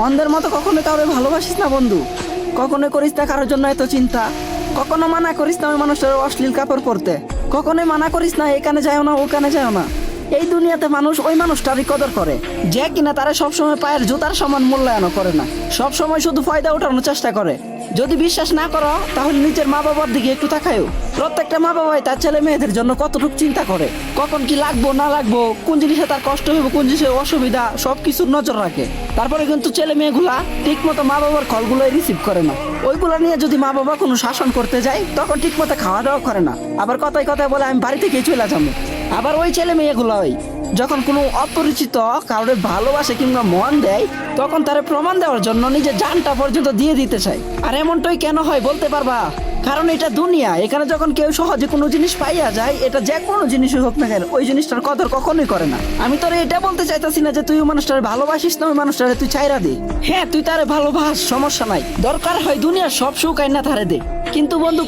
অন্ধের মতো কখনো কাউরে ভালোবাসিস না বন্ধু, কখনো করিস না কারোর জন্য এত চিন্তা, কখনো মানা করিস না ওই মানুষটার অশ্লীল কাপড় পরতে, কখনোই মানা করিস না এখানে যাও না ওখানে যাও না। এই দুনিয়াতে মানুষ ওই মানুষটারই কদর করে যে কিনা তারা সবসময় পায়ের জুতার সমান মূল্যায়ন করে না, সবসময় শুধু ফায়দা ওঠানোর চেষ্টা করে। যদি বিশ্বাস না করো তাহলে নিজের মা বাবার দিকে একটু তাকায়ও। প্রত্যেকটা মা বাবাই তার ছেলে মেয়েদের জন্য কতটুকু চিন্তা করে, কখন কি লাগবো না লাগবো, কোন জিনিসে তার কষ্ট হইব, কোন জিনিসে অসুবিধা, সবকিছুর নজর রাখে। তারপরে কিন্তু ছেলে মেয়েগুলা ঠিক মতো মা বাবার কলগুলোই রিসিভ করে না। ওইগুলা নিয়ে যদি মা বাবা কোনো শাসন করতে যায় তখন ঠিক মতো খাওয়া দাওয়া করে না, আবার কথায় কথায় বলে আমি বাড়ি থেকেই চলে যাবো। আবার ওই ছেলে মেয়েগুলোই যখন কোনো অপরিচিত কাউরে ভালোবাসে কিংবা মন দেয় তখন তারা প্রমাণ দেওয়ার জন্য নিজের জানটা পর্যন্ত দিয়ে দিতে চায়। আর এমনটাই কেন হয় বলতে পারবা? কারণ এটা দুনিয়া, এখানে যখন কেউ সহজে কোনো জিনিস পাইয়া যায়, এটা যে কোনো জিনিসই হোক না কেন, ওই জিনিসটার কদর কখনোই করে না। আমি তোরে এটা বলতে চাইতাছি না যে তুই ওই মানুষটারে ভালোবাসিস না, ওই মানুষটারে তুই চাইরা দে। হ্যাঁ তুই তারে ভালোবাস, সমস্যা নাই, দরকার হয় দুনিয়ার সব সুখ আইনা তারে দে, কিন্তু বন্ধু